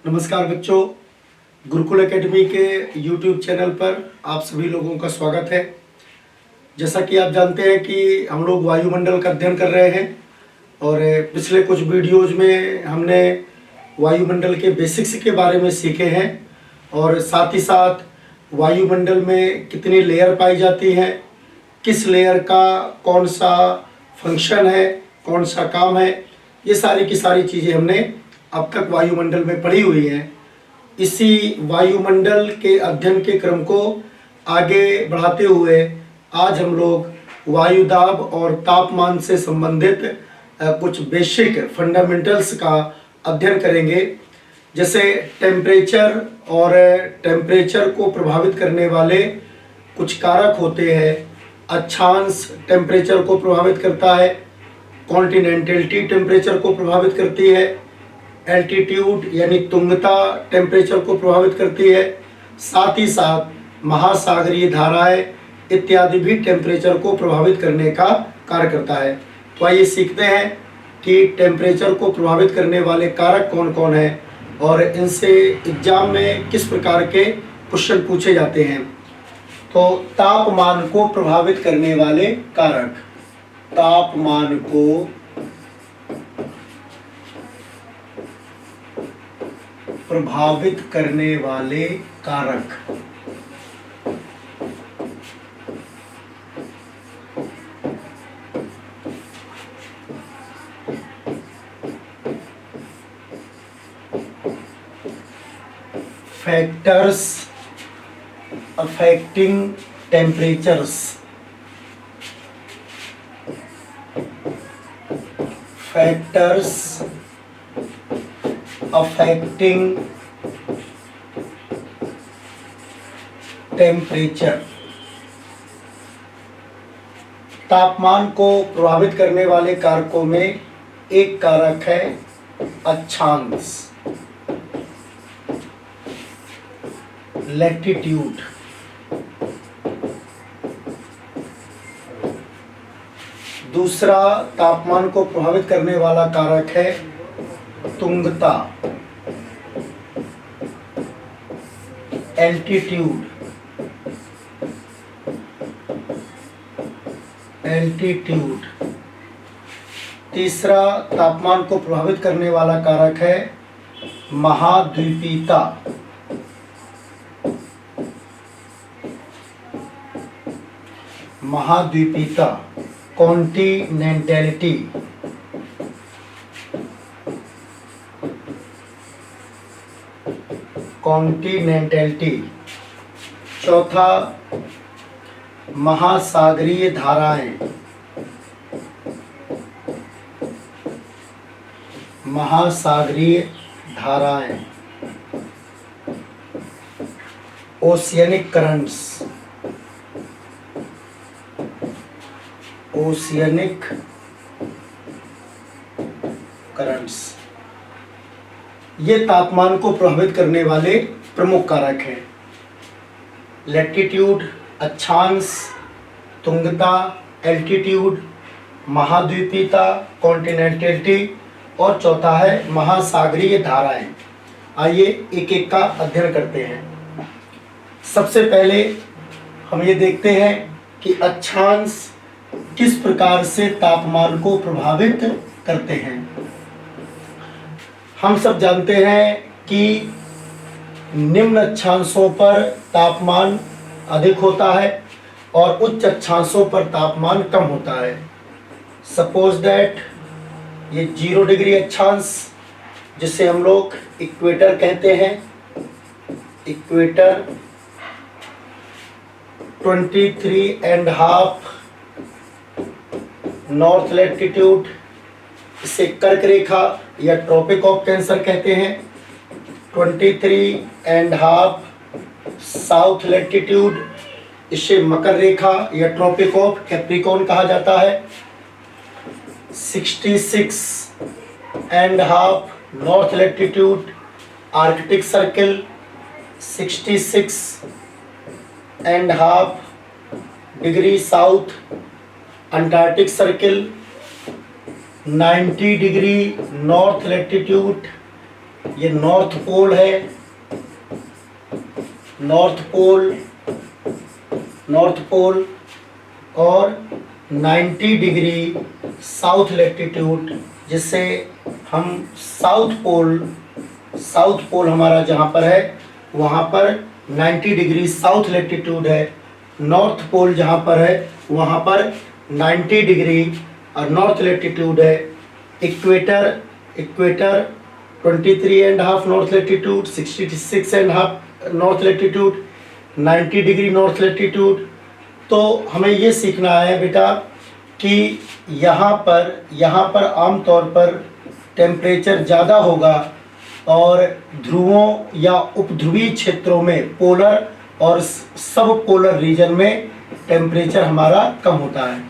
नमस्कार बच्चों, गुरुकुल एकेडमी के YouTube चैनल पर आप सभी लोगों का स्वागत है। जैसा कि आप जानते हैं कि हम लोग वायुमंडल का अध्ययन कर रहे हैं और पिछले कुछ वीडियोज में हमने वायुमंडल के बेसिक्स के बारे में सीखे हैं और साथ ही साथ वायुमंडल में कितनी लेयर पाई जाती हैं, किस लेयर का कौन सा फंक्शन है, कौन सा काम है, ये सारी की सारी चीज़ें हमने अब तक वायुमंडल में पढ़ी हुई हैं। इसी वायुमंडल के अध्ययन के क्रम को आगे बढ़ाते हुए आज हम लोग वायुदाब और तापमान से संबंधित कुछ बेसिक फंडामेंटल्स का अध्ययन करेंगे। जैसे टेम्परेचर और टेम्परेचर को प्रभावित करने वाले कुछ कारक होते हैं। अक्षांश टेम्परेचर को प्रभावित करता है, कॉन्टिनेंटलिटी टेम्परेचर को प्रभावित करती है, एल्टीट्यूड यानी तुंगता टेम्परेचर को प्रभावित करती है, साथ ही साथ महासागरीय धाराएं इत्यादि भी टेम्परेचर को प्रभावित करने का कार्य करता है। तो आइए सीखते हैं कि टेम्परेचर को प्रभावित करने वाले कारक कौन कौन हैं और इनसे एग्जाम में किस प्रकार के क्वेश्चन पूछे जाते हैं। तो तापमान को प्रभावित करने वाले कारक, तापमान को प्रभावित करने वाले कारक। Factors affecting temperatures, factors affecting temperature. तापमान को प्रभावित करने वाले कारकों में एक कारक है अक्षांश, लैटिट्यूड। दूसरा तापमान को प्रभावित करने वाला कारक है तुंगता, एल्टीट्यूड। तीसरा तापमान को प्रभावित करने वाला कारक है महाद्वीपीयता, कॉन्टिनेंटलिटी। चौथा महासागरीय धाराएं, ओशियनिक करंट्स, ये तापमान को प्रभावित करने वाले प्रमुख कारक हैं। लैटिट्यूड अक्षांश, तुंगता, एल्टीट्यूड, महाद्वीपीयता, कॉन्टिनेंटलिटी और चौथा है महासागरीय धाराएं। आइए एक एक का अध्ययन करते हैं। सबसे पहले हम ये देखते हैं कि अक्षांश किस प्रकार से तापमान को प्रभावित करते हैं। हम सब जानते हैं कि निम्न अक्षांशों पर तापमान अधिक होता है और उच्च अक्षांशों पर तापमान कम होता है। सपोज दैट ये 0 डिग्री अक्षांश जिसे हम लोग इक्वेटर कहते हैं, इक्वेटर 23.5 नॉर्थ लैटिट्यूड, इसे कर्क रेखा या ट्रॉपिक ऑफ कैंसर कहते हैं। 23.5 साउथ लैटिट्यूड, इसे मकर रेखा या ट्रॉपिक ऑफ कैप्रिकॉर्न कहा जाता है। 66.5 north latitude, Arctic circle. 66.5 degree south, Antarctic circle. 90 degree north latitude, ये नॉर्थ पोल है, नॉर्थ पोल और 90 डिग्री साउथ लैटिट्यूड, जिससे हम साउथ पोल हमारा जहाँ पर है वहाँ पर 90 डिग्री साउथ लैटिट्यूड है। नॉर्थ पोल जहाँ पर है वहाँ पर 90 डिग्री और नॉर्थ लैटिट्यूड है। Equator 23.5 north latitude, 66.5 north latitude, 90 degree north latitude. तो हमें ये सीखना है बेटा कि यहाँ पर आमतौर पर टेम्परेचर ज़्यादा होगा और ध्रुवों या उपध्रुवीय क्षेत्रों में, पोलर और सब पोलर रीजन में टेम्परेचर हमारा कम होता है।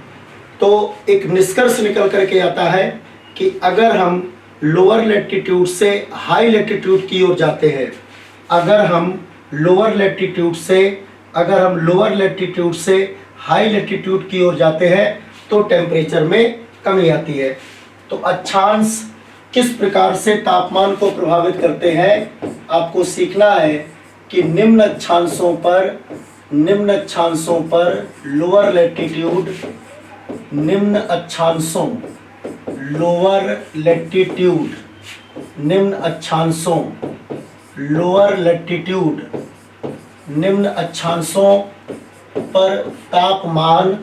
तो एक निष्कर्ष निकल करके आता है कि अगर हम लोअर लैटिट्यूड से हाई लैटिट्यूड की ओर जाते हैं, अगर हम लोअर लैटिट्यूड से हाई लैटिट्यूड की ओर जाते हैं तो टेम्परेचर में कमी आती है। तो अक्षांश किस प्रकार से तापमान को प्रभावित करते हैं आपको सीखना है कि निम्न अक्षांशों पर लोअर लैटिट्यूड, निम्न अक्षांशों लोअर लैटिट्यूड निम्न अक्षांशों पर तापमान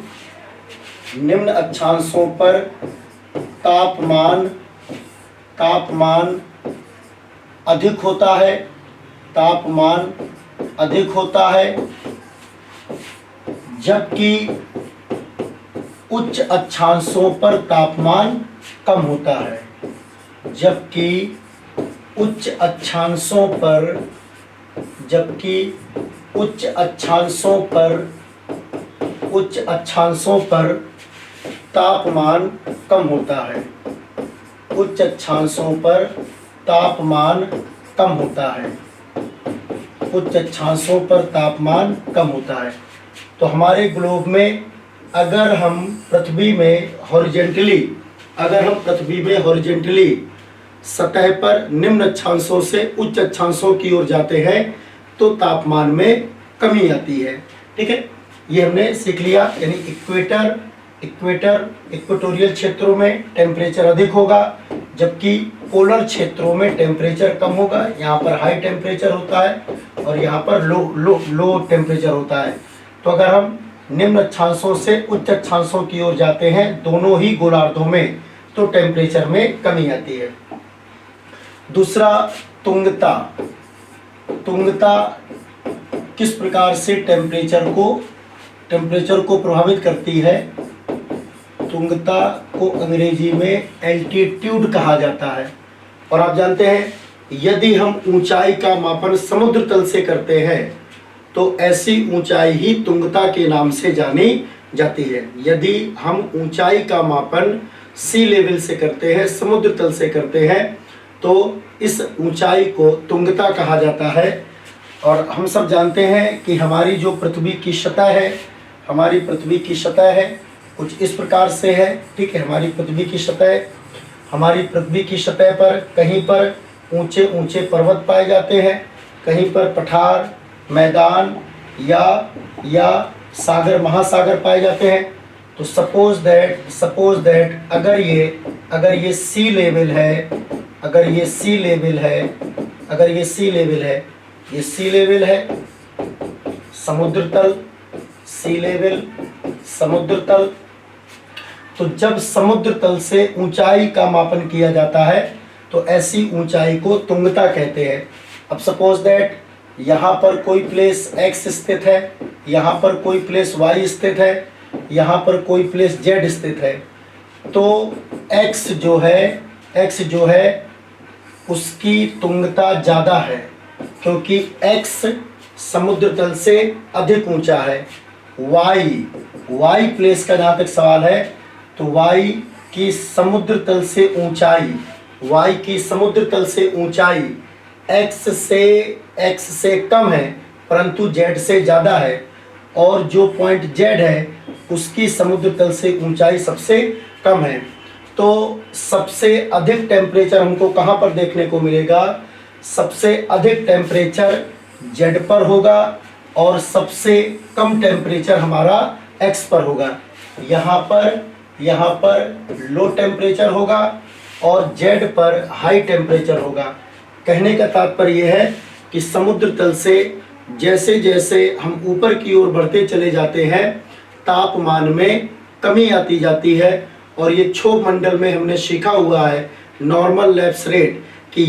अधिक होता है, जबकि उच्च अक्षांशों पर तापमान कम होता है। उच्च अक्षांशों पर तापमान कम होता है। उच्च अक्षांशों पर तापमान कम होता है। तो हमारे ग्लोब में अगर हम पृथ्वी में हॉरिजॉन्टली सतह पर निम्न अक्षांशों से उच्च अक्षांशों की ओर जाते हैं तो तापमान में कमी आती है। ठीक है, ये हमने सीख लिया। यानी इक्वेटोरियल क्षेत्रों में टेम्परेचर अधिक होगा, जबकि पोलर क्षेत्रों में टेम्परेचर कम होगा। यहाँ पर हाई टेम्परेचर होता है और यहाँ पर लो टेम्परेचर होता है। तो अगर हम निम्न अक्षांशों से उच्च अक्षांशों की ओर जाते हैं दोनों ही गोलार्धों में तो टेम्परेचर में कमी आती है। दूसरा, तुंगता किस प्रकार से टेम्परेचर को प्रभावित करती है। तुंगता को अंग्रेजी में एल्टीट्यूड कहा जाता है। और आप जानते हैं यदि हम ऊंचाई का मापन समुद्र तल से करते हैं तो ऐसी ऊंचाई ही तुंगता के नाम से जानी जाती है। यदि हम ऊंचाई का मापन सी लेवल से करते हैं, समुद्र तल से करते हैं, तो इस ऊंचाई को तुंगता कहा जाता है। और हम सब जानते हैं कि हमारी जो पृथ्वी की सतह है कुछ इस प्रकार से है। ठीक है, हमारी पृथ्वी की सतह पर कहीं पर ऊंचे ऊंचे पर्वत पाए जाते हैं, कहीं पर पठार, मैदान या सागर, महासागर पाए जाते हैं। तो सपोज दैट अगर ये सी लेवल है, समुद्र तल, तो जब समुद्र तल से ऊंचाई का मापन किया जाता है तो ऐसी ऊंचाई को तुंगता कहते हैं। अब सपोज दैट यहाँ पर कोई प्लेस x स्थित है, यहाँ पर कोई प्लेस y स्थित है, यहाँ पर कोई प्लेस z स्थित है। तो x जो है उसकी तुंगता ज़्यादा है क्योंकि x समुद्र तल से अधिक ऊंचा है। y प्लेस का जहाँ तक सवाल है तो y की समुद्र तल से ऊंचाई x से कम है परंतु z से ज़्यादा है, और जो पॉइंट z है उसकी समुद्र तल से ऊंचाई सबसे कम है। तो सबसे अधिक टेम्परेचर हमको कहाँ पर देखने को मिलेगा? सबसे अधिक टेम्परेचर Z पर होगा और सबसे कम टेम्परेचर हमारा X पर होगा। यहाँ पर लो टेम्परेचर होगा और Z पर हाई टेम्परेचर होगा। कहने का तात्पर्य यह है कि समुद्र तल से जैसे जैसे हम ऊपर की ओर बढ़ते चले जाते हैं तापमान में कमी आती जाती है। और ये क्षोभ मंडल में हमने सीखा हुआ है नॉर्मल लैप्स रेट कि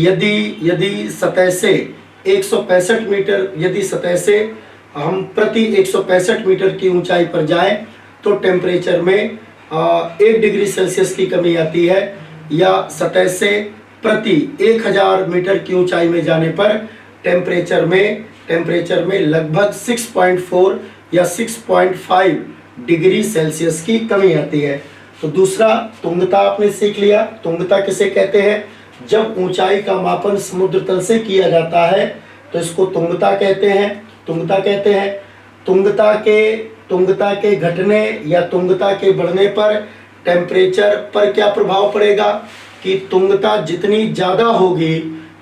यदि सतह से 165 मीटर, यदि सतह से हम प्रति 165 मीटर की ऊंचाई पर जाएं तो टेम्परेचर में 1 डिग्री सेल्सियस की कमी आती है, या सतह से प्रति 1000 मीटर की ऊंचाई में जाने पर टेम्परेचर में लगभग 6.4 या 6.5 डिग्री सेल्सियस की कमी आती है। तो दूसरा तुंगता आपने सीख लिया। तुंगता किसे कहते हैं? जब ऊंचाई का मापन समुद्र तल से किया जाता है तो इसको तुंगता कहते हैं। तुंगता के घटने या तुंगता के बढ़ने पर टेम्परेचर पर क्या प्रभाव पड़ेगा कि तुंगता जितनी ज़्यादा होगी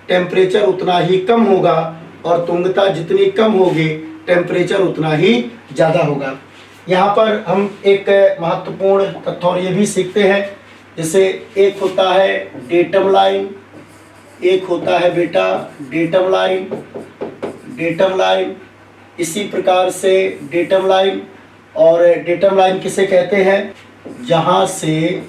टेम्परेचर उतना ही कम होगा, और तुंगता जितनी कम होगी टेम्परेचर उतना ही ज़्यादा होगा। यहाँ पर हम एक महत्वपूर्ण तथ्य और ये भी सीखते हैं, जैसे एक होता है डेटम लाइन, एक होता है बेटा डेटम लाइन। इसी प्रकार से डेटम लाइन, और डेटम लाइन किसे कहते हैं? जहाँ से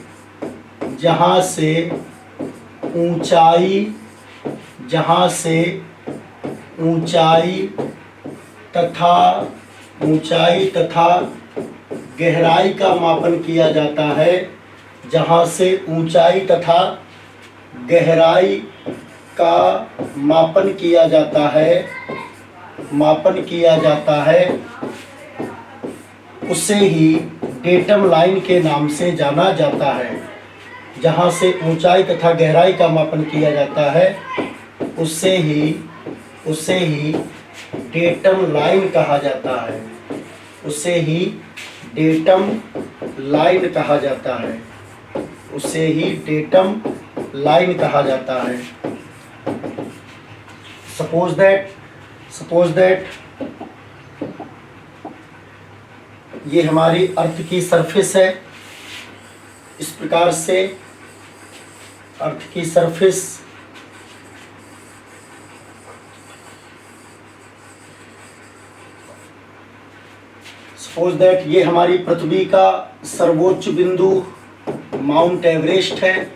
ऊंचाई तथा गहराई का मापन किया जाता है। जहाँ से ऊंचाई तथा गहराई का मापन किया जाता है उसे ही डेटम लाइन के नाम से जाना जाता है। जहाँ से ऊंचाई तथा गहराई का मापन किया जाता है उसे ही डेटम लाइन कहा जाता है। उसे ही डेटम लाइन कहा जाता है। सपोज दैट ये हमारी अर्थ की सरफेस है। इस प्रकार से अर्थ की सरफेस सपोज दैट ये हमारी पृथ्वी का सर्वोच्च बिंदु माउंट एवरेस्ट है।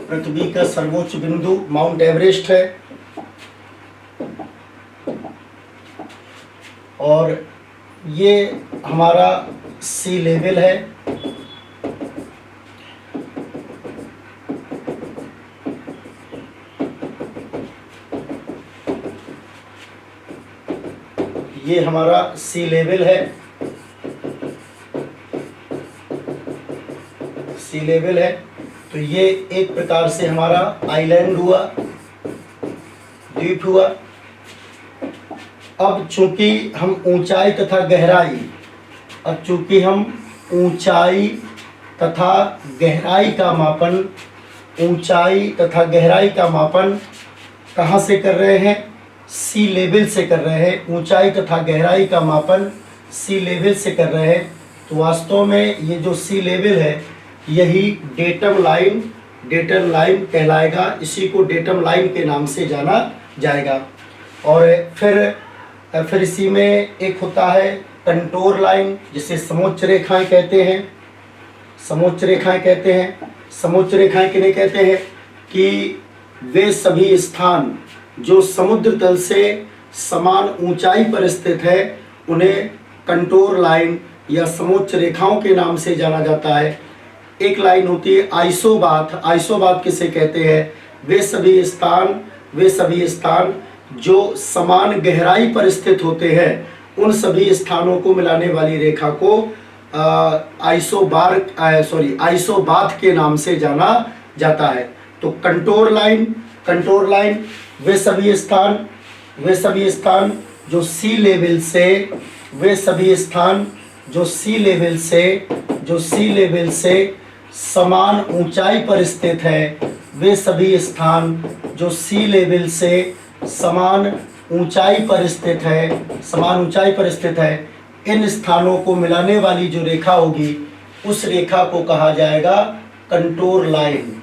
पृथ्वी का सर्वोच्च बिंदु माउंट एवरेस्ट है, और ये हमारा सी लेवल है। ये हमारा सी लेवल है। तो ये एक प्रकार से हमारा आइलैंड हुआ, द्वीप हुआ। अब चूंकि हम ऊंचाई तथा गहराई का मापन कहाँ से कर रहे हैं? सी लेवल से कर रहे हैं। ऊंचाई तथा गहराई का मापन सी लेवल से कर रहे हैं। तो वास्तव में ये जो सी लेवल है यही डेटम लाइन कहलाएगा। इसी को डेटम लाइन के नाम से जाना जाएगा। और फिर इसी में एक होता है कंटूर लाइन, जिसे समोच्च रेखाएं कहते हैं। समोच्च रेखाएं किन्हें कहते हैं? कि वे सभी स्थान जो समुद्र तल से समान ऊंचाई पर स्थित है उन्हें कंटूर लाइन या समोच्च रेखाओं के नाम से जाना जाता है। एक लाइन होती है आइसोबाथ किसे कहते हैं? वे सभी स्थान जो समान गहराई पर स्थित होते हैं उन सभी स्थानों को मिलाने वाली रेखा को आइसोबाथ के नाम से जाना जाता है। तो कंटूर लाइन वे सभी स्थान जो सी लेवल से समान ऊंचाई पर स्थित है वे सभी स्थान जो सी लेवल से समान ऊंचाई पर स्थित है, इन स्थानों को मिलाने वाली जो रेखा होगी उस रेखा को कहा जाएगा कंटूर लाइन।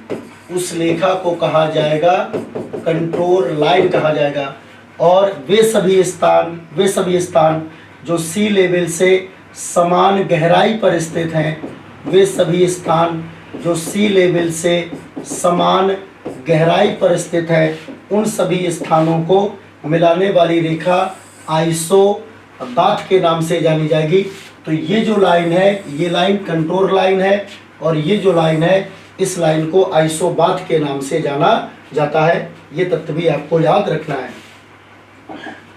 उस रेखा को कहा जाएगा कंटूर लाइन कहा जाएगा। और वे सभी स्थान जो सी लेवल से समान गहराई पर स्थित हैं, वे सभी स्थान जो सी लेवल से समान गहराई पर स्थित है, उन सभी स्थानों को मिलाने वाली रेखा आइसोबाथ के नाम से जानी जाएगी। तो ये जो लाइन है, ये लाइन कंटूर लाइन है, और ये जो लाइन है, इस लाइन को आइसोबाथ के नाम से जाना जाता है। ये तथ्य भी आपको याद रखना है।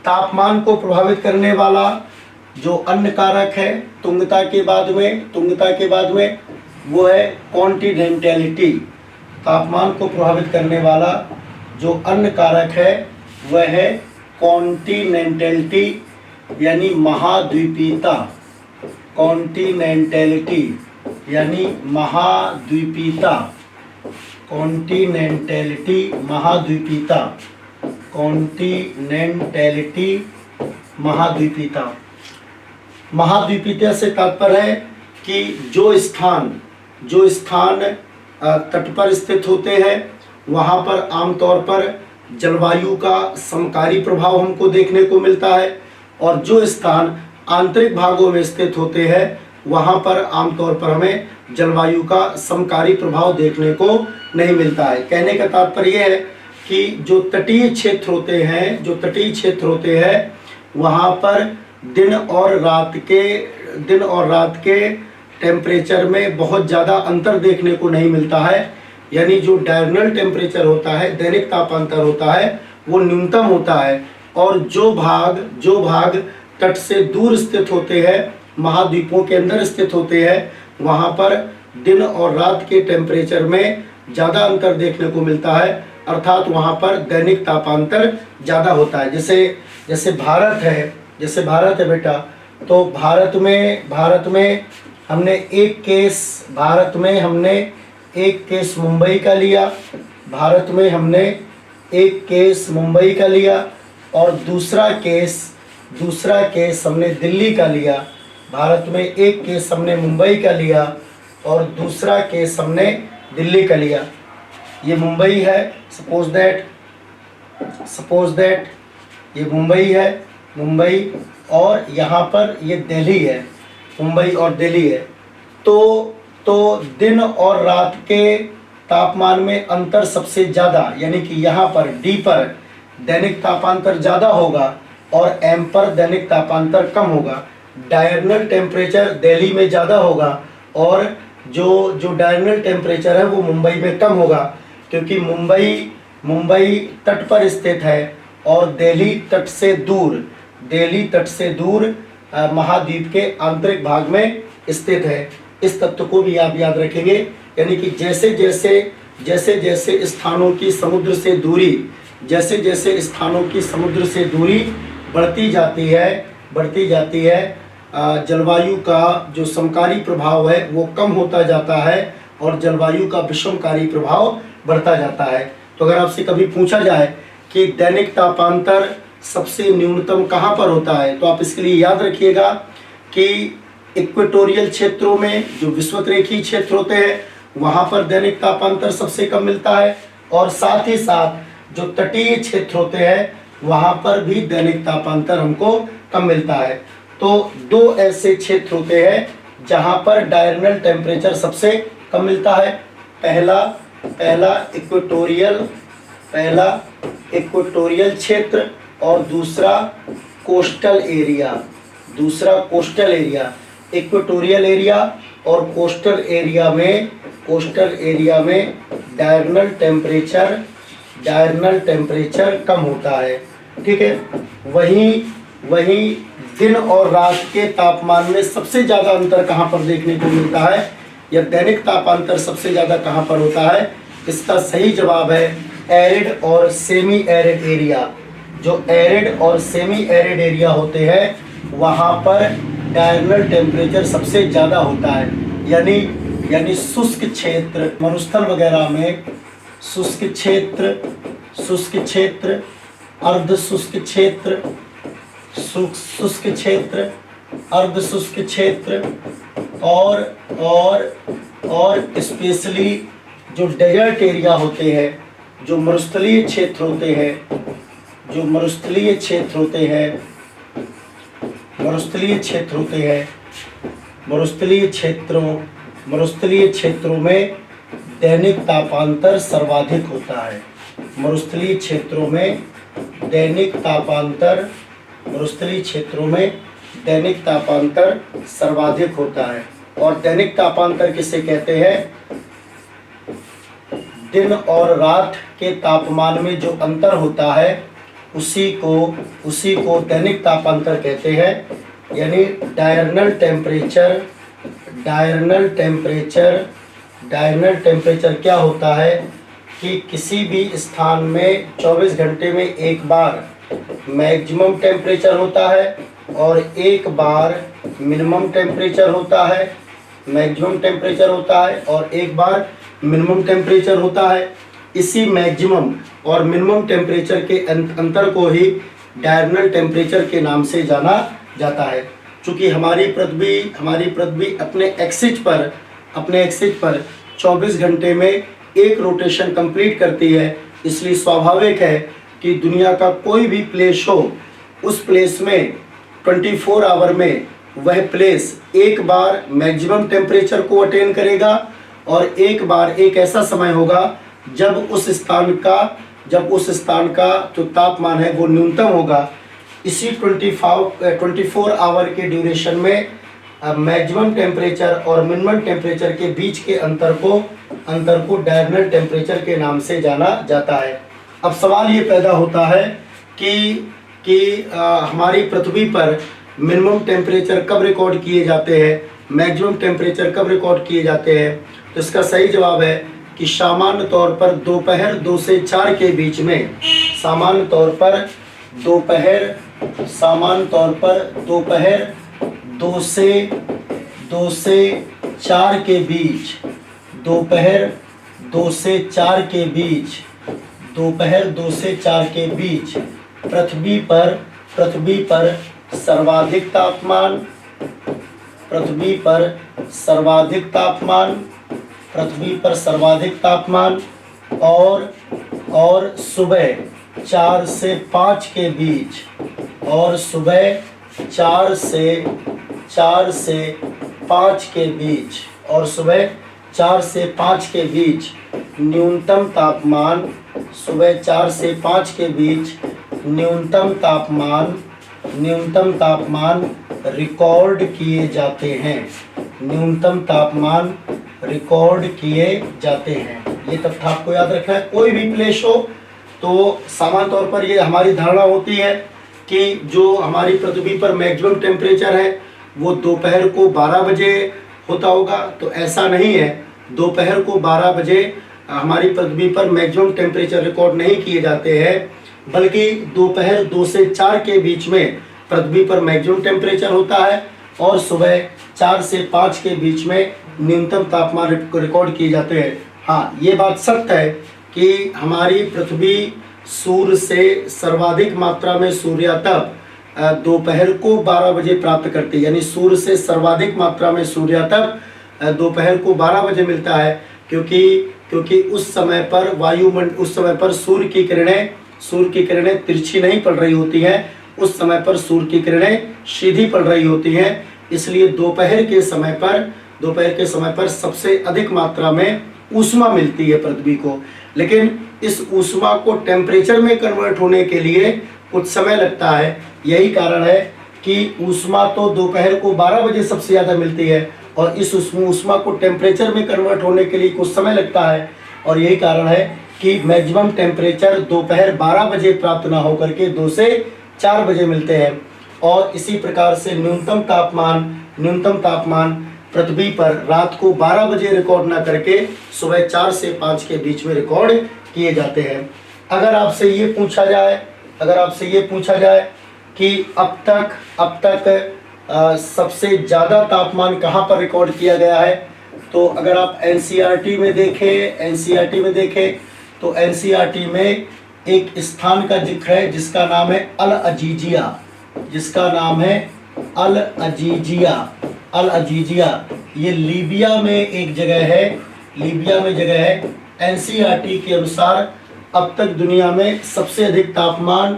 तापमान को प्रभावित करने वाला जो अन्य कारक है तुंगता के बाद में वो है कॉन्टिनेंटैलिटी। तापमान को प्रभावित करने वाला जो अन्य कारक है वह है कॉन्टिनेंटैलिटी यानी महाद्वीपीयता। कॉन्टिनेंटैलिटी यानी महाद्वीपीयता। कॉन्टिनेंटैलिटी महाद्वीपीयता। कॉन्टिनेंटैलिटी महाद्वीपीयता। महाद्वीपीयता से तात्पर्य है कि जो स्थान तट पर स्थित होते हैं वहाँ पर आमतौर पर जलवायु का समकारी प्रभाव हमको देखने को मिलता है, और जो स्थान आंतरिक भागों में स्थित होते हैं वहाँ पर आमतौर पर हमें जलवायु का समकारी प्रभाव देखने को नहीं मिलता है। कहने का तात्पर्य यह है कि जो तटीय क्षेत्र होते हैं वहाँ पर दिन और रात के टेम्परेचर में बहुत ज़्यादा अंतर देखने को नहीं मिलता है। यानी जो डायरेक्ट टेम्परेचर होता है, दैनिक तापांतर होता है, वो न्यूनतम होता है। और जो भाग तट से दूर स्थित होते हैं, महाद्वीपों के अंदर स्थित होते हैं, वहाँ पर दिन और रात के टेम्परेचर में ज़्यादा अंतर देखने को मिलता है, अर्थात वहाँ पर दैनिक तापांतर ज़्यादा होता है। जैसे भारत है बेटा, तो भारत में हमने एक केस मुंबई का लिया। भारत में हमने एक केस मुंबई का लिया और दूसरा केस हमने दिल्ली का लिया। भारत में एक केस हमने मुंबई का लिया और दूसरा केस हमने दिल्ली का लिया। ये मुंबई है, सपोज दैट ये मुंबई और यहाँ पर ये दिल्ली है, मुंबई और दिल्ली है। तो दिन और रात के तापमान में अंतर सबसे ज़्यादा, यानी कि यहाँ पर डी पर दैनिक तापांतर ज़्यादा होगा और एम पर दैनिक तापांतर कम होगा। डायरनल टेम्परेचर दिल्ली में ज़्यादा होगा और जो डायरनल टेम्परेचर है वो मुंबई में कम होगा, क्योंकि मुंबई तट पर स्थित है और दिल्ली तट से दूर महाद्वीप के आंतरिक भाग में स्थित है। इस तत्व को भी आप याद रखेंगे। यानी कि जैसे स्थानों की समुद्र से दूरी बढ़ती जाती है, जलवायु का जो समकारी प्रभाव है वो कम होता जाता है और जलवायु का विषमकारी प्रभाव बढ़ता जाता है। तो अगर आपसे कभी पूछा जाए कि दैनिक तापांतर सबसे न्यूनतम कहाँ पर होता है, तो आप इसके लिए याद रखिएगा कि इक्वेटोरियल क्षेत्रों में जो विषुवतरेखीय क्षेत्र होते हैं वहाँ पर दैनिक तापांतर सबसे कम मिलता है, और साथ ही साथ जो तटीय क्षेत्र होते हैं वहाँ पर भी दैनिक तापांतर हमको कम मिलता है। तो दो ऐसे क्षेत्र होते हैं जहाँ पर डायरनल टेम्परेचर सबसे कम मिलता है। पहला इक्वेटोरियल क्षेत्र और दूसरा कोस्टल एरिया। इक्वेटोरियल एरिया और कोस्टल एरिया में डायरनल टेम्परेचर कम होता है। ठीक है। वहीं दिन और रात के तापमान में सबसे ज़्यादा अंतर कहाँ पर देखने को मिलता है, या दैनिक तापांतर सबसे ज़्यादा कहाँ पर होता है? इसका सही जवाब है एरिड और सेमी एरिड एरिया। जो एरिड और सेमी एरिड एरिया होते हैं वहाँ पर डायरनल टेम्परेचर सबसे ज़्यादा होता है। यानी शुष्क क्षेत्र, मरुस्थल वगैरह में शुष्क क्षेत्र, शुष्क क्षेत्र, अर्ध शुष्क क्षेत्र, शुष्क क्षेत्र, अर्ध शुष्क क्षेत्र, और स्पेशली जो डेजर्ट एरिया होते हैं, जो मरुस्थलीय क्षेत्र होते हैं, जो मरुस्थलीय क्षेत्र होते हैं, मरुस्थलीय क्षेत्र होते हैं, मरुस्थलीय क्षेत्रों में दैनिक तापांतर सर्वाधिक होता है। मरुस्थलीय क्षेत्रों में दैनिक तापांतर, मरुस्थलीय क्षेत्रों में दैनिक तापांतर सर्वाधिक होता है। और दैनिक तापांतर किसे कहते हैं? दिन और रात के तापमान में जो अंतर होता है उसी को दैनिक तापांतर कहते हैं। यानी डायरनल टेम्परेचर क्या होता है कि किसी भी स्थान में 24 घंटे में एक बार मैक्सिमम टेम्परेचर होता है और एक बार मिनिमम टेम्परेचर होता है, मैक्सिमम टेम्परेचर होता है और एक बार मिनिमम टेम्परेचर होता है। इसी मैक्सिमम और मिनिमम टेम्परेचर के अंतर को ही डायरनल टेम्परेचर के नाम से जाना जाता है। चूँकि हमारी पृथ्वी अपने एक्सिस पर 24 घंटे में एक रोटेशन कंप्लीट करती है, इसलिए स्वाभाविक है कि दुनिया का कोई भी प्लेस हो, उस प्लेस में 24 आवर में वह प्लेस एक बार मैक्सिमम टेम्परेचर को अटेन करेगा और एक बार एक ऐसा समय होगा जब उस स्थान का जो तापमान है वो न्यूनतम होगा। इसी 24 आवर के ड्यूरेशन में मैक्सिमम टेम्परेचर और मिनिमम टेम्परेचर के बीच के अंतर को डायरनल टेम्परेचर के नाम से जाना जाता है। अब सवाल ये पैदा होता है कि हमारी पृथ्वी पर मिनिमम टेम्परेचर कब रिकॉर्ड किए जाते हैं, मैक्सिमम टेम्परेचर कब रिकॉर्ड किए जाते हैं? तो इसका सही जवाब है कि सामान्य तौर पर दोपहर 2 से 4 के बीच में, सामान्य तौर पर दोपहर 2 से 4 के बीच, दोपहर 2 से 4 के बीच, दोपहर 2 से 4 के बीच पृथ्वी पर सर्वाधिक तापमान, पृथ्वी पर सर्वाधिक तापमान और सुबह 4 से 5 के बीच, और सुबह 4 से 5 के बीच, और सुबह 4 से 5 के बीच न्यूनतम तापमान, सुबह 4 से 5 के बीच न्यूनतम तापमान रिकॉर्ड किए जाते हैं, न्यूनतम तापमान रिकॉर्ड किए जाते हैं। ये तथ्य आपको याद रखना है। कोई भी प्लेस हो तो सामान्य तौर पर ये हमारी धारणा होती है कि जो हमारी पृथ्वी पर मैक्सिमम टेम्परेचर है वो दोपहर को 12 बजे होता होगा, तो ऐसा नहीं है। दोपहर को 12 बजे हमारी पृथ्वी पर मैक्सिमम टेम्परेचर रिकॉर्ड नहीं किए जाते हैं, बल्कि दोपहर 2 से 4 के बीच में पृथ्वी पर मैक्सिमम टेम्परेचर होता है और सुबह 4 से 5 के बीच में न्यूनतम तापमान रिकॉर्ड किए जाते हैं। हाँ, ये बात सत्य है कि हमारी पृथ्वी सूर्य से सर्वाधिक मात्रा में सूर्यातप दोपहर को 12 बजे प्राप्त करती है। यानी सूर्य से सर्वाधिक मात्रा में सूर्यातप दोपहर को 12 बजे मिलता है, क्योंकि उस समय पर सूर्य की किरणें तिरछी नहीं पड़ रही होती हैं, उस समय पर सूर्य की किरणें सीधी पड़ रही होती हैं। इसलिए दोपहर के समय पर सबसे अधिक मात्रा में ऊष्मा मिलती है पृथ्वी को। लेकिन इस ऊष्मा को टेम्परेचर में कन्वर्ट होने के लिए कुछ समय लगता है। यही कारण है कि ऊष्मा तो दोपहर को 12 बजे सबसे ज़्यादा मिलती है और इस ऊष्मा को टेम्परेचर में कन्वर्ट होने के लिए कुछ समय लगता है। और यही कारण है कि मैक्सिमम टेम्परेचर दोपहर 12 बजे प्राप्त ना होकर के 2 से 4 बजे मिलते हैं। और इसी प्रकार से न्यूनतम तापमान पृथ्वी पर रात को 12 बजे रिकॉर्ड ना करके सुबह 4 से 5 के बीच में रिकॉर्ड किए जाते हैं। अगर आपसे ये पूछा जाए कि अब तक सबसे ज़्यादा तापमान कहाँ पर रिकॉर्ड किया गया है, तो अगर आप एनसीईआरटी में देखें तो एनसीईआरटी में एक स्थान का जिक्र है जिसका नाम है अल अजीजिया, जिसका नाम है अल अजीजिया। अल अजीजिया ये लीबिया में एक जगह है, लीबिया में जगह है। एनसीईआरटी के अनुसार अब तक दुनिया में सबसे अधिक तापमान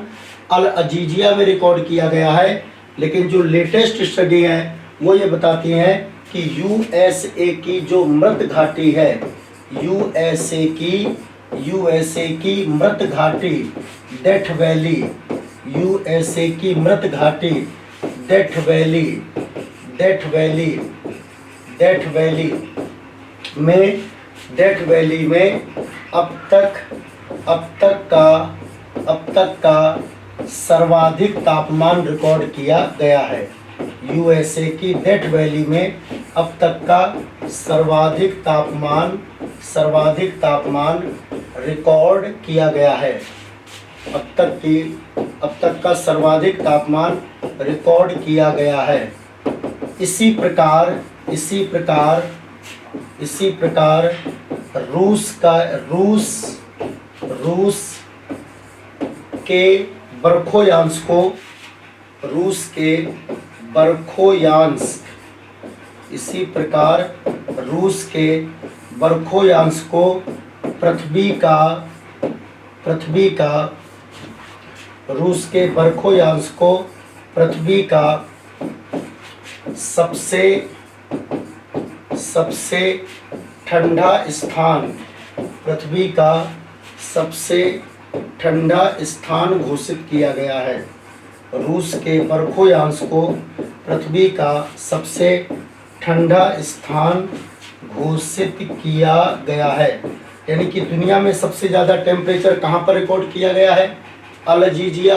अल अजीजिया में रिकॉर्ड किया गया है, लेकिन जो लेटेस्ट स्टडी है वो ये बताती हैं कि यूएसए की जो मृत घाटी है, यूएसए की मृत घाटी डेथ वैली, यूएसए की मृत घाटी डेथ वैली में अब तक का सर्वाधिक तापमान रिकॉर्ड किया गया है। यूएसए की डेथ वैली में अब तक का सर्वाधिक तापमान रिकॉर्ड किया गया है। अब तक का सर्वाधिक तापमान रिकॉर्ड किया गया है। इसी प्रकार रूस के बरखोयांश को पृथ्वी का सबसे ठंडा स्थान घोषित किया गया है। रूस के बरखोयांश को पृथ्वी का सबसे ठंडा स्थान घोषित किया गया है। यानी कि दुनिया में सबसे ज़्यादा टेम्परेचर कहाँ पर रिकॉर्ड किया गया है? अल अजीजिया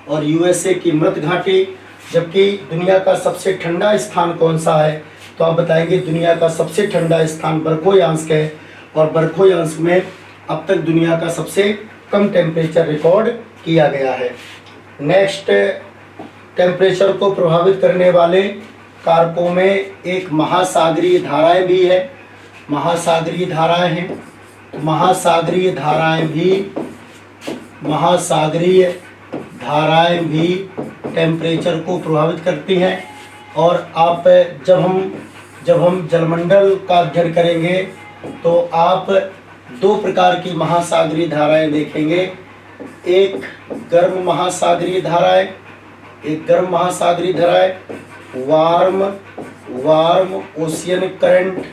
और यूएसए की मृत घाटी। जबकि दुनिया का सबसे ठंडा स्थान कौन सा है? तो आप बताएंगे दुनिया का सबसे ठंडा स्थान बरखोयांश है, और बरखोयांश में अब तक दुनिया का सबसे कम टेम्परेचर रिकॉर्ड किया गया है। नेक्स्ट, टेम्परेचर को प्रभावित करने वाले कारकों में एक महासागरीय धाराएं भी है। महासागरीय धाराएं भी टेम्परेचर को प्रभावित करती हैं। और आप जब हम जलमंडल का अध्ययन करेंगे तो आप दो प्रकार की महासागरीय धाराएं देखेंगे। एक गर्म महासागरीय धाराएं, वार्म ओशियनिक करंट,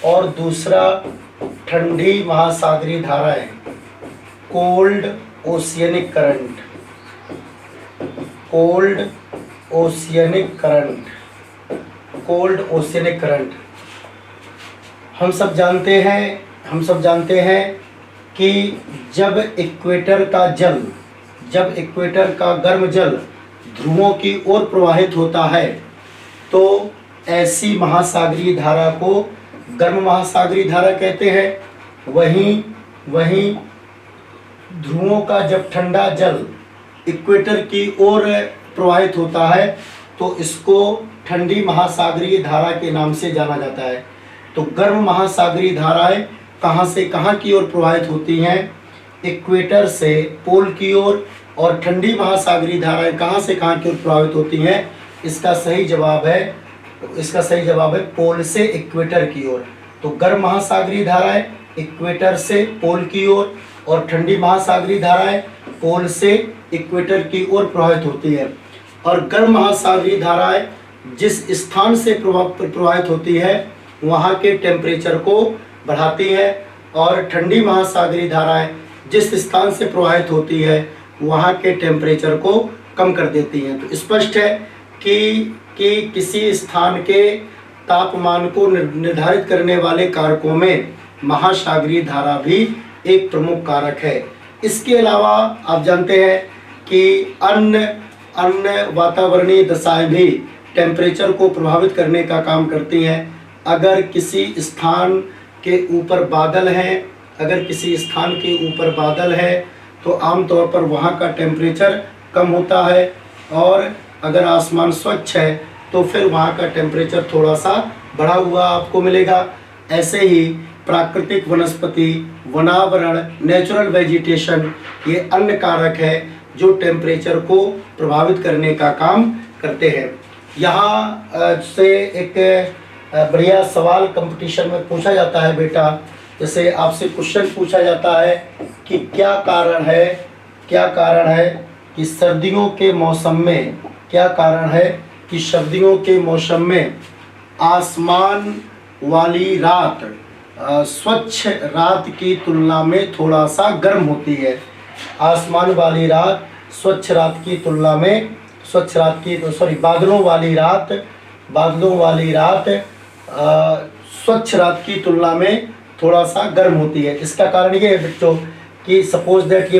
और दूसरा ठंडी महासागरीय धाराएं, कोल्ड ओशियनिक करंट। हम सब जानते हैं कि जब इक्वेटर का गर्म जल ध्रुवों की ओर प्रवाहित होता है तो ऐसी महासागरीय धारा को गर्म महासागरीय धारा कहते हैं। वहीं ध्रुवों का जब ठंडा जल इक्वेटर की ओर प्रवाहित होता है तो इसको ठंडी महासागरीय धारा के नाम से जाना जाता है। तो गर्म महासागरीय धाराएं कहाँ से कहाँ की ओर प्रवाहित होती हैं? इक्वेटर से पोल की ओर। और ठंडी महासागरीय धाराएं कहाँ से कहाँ की ओर प्रभावित होती हैं? इसका सही जवाब है पोल से इक्वेटर की ओर। तो गर्म महासागरीय धाराएं इक्वेटर से पोल की ओर, और ठंडी महासागरीय धाराएं पोल से इक्वेटर की ओर प्रभावित होती है। और गर्म महासागरीय धाराएं जिस स्थान से प्रभावित होती है वहाँ के टेम्परेचर को बढ़ाती है, और ठंडी महासागरीय धाराएं जिस स्थान से प्रभावित होती है वहाँ के टेम्परेचर को कम कर देती हैं। तो स्पष्ट है कि किसी स्थान के तापमान को निर्धारित करने वाले कारकों में महासागरीय धारा भी एक प्रमुख कारक है। इसके अलावा आप जानते हैं कि अन्य वातावरणीय दशाएं भी टेम्परेचर को प्रभावित करने का काम करती हैं। अगर किसी स्थान के ऊपर बादल है तो आमतौर पर वहाँ का टेम्परेचर कम होता है, और अगर आसमान स्वच्छ है तो फिर वहाँ का टेम्परेचर थोड़ा सा बढ़ा हुआ आपको मिलेगा। ऐसे ही प्राकृतिक वनस्पति, वनावरण, नेचुरल वेजिटेशन, ये अन्य कारक है जो टेम्परेचर को प्रभावित करने का काम करते हैं। यहाँ से एक बढ़िया सवाल कंपटीशन में पूछा जाता है बेटा, जैसे आपसे क्वेश्चन पूछा जाता है कि क्या कारण है कि सर्दियों के मौसम में, क्या कारण है कि सर्दियों के मौसम में आसमान वाली रात स्वच्छ रात की तुलना में थोड़ा सा गर्म होती है। आसमान वाली रात स्वच्छ रात की तुलना में, बादलों वाली रात स्वच्छ रात की तुलना में थोड़ा सा गर्म होती है। इसका कारण ये है बच्चों कि सपोज दैट ये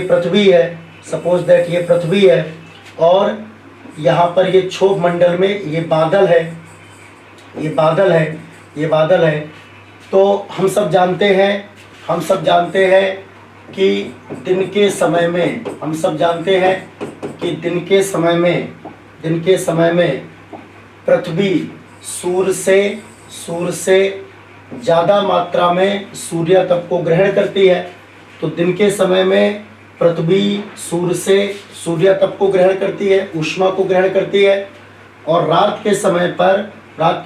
पृथ्वी है और यहाँ पर ये क्षोभ मंडल में ये बादल है, तो हम सब जानते हैं कि दिन के समय में पृथ्वी सूर्य से ज़्यादा मात्रा में सूर्य तप को ग्रहण करती है। तो दिन के समय में पृथ्वी सूर्य से सूर्य तप को ग्रहण करती है, ऊष्मा को ग्रहण करती है, और रात के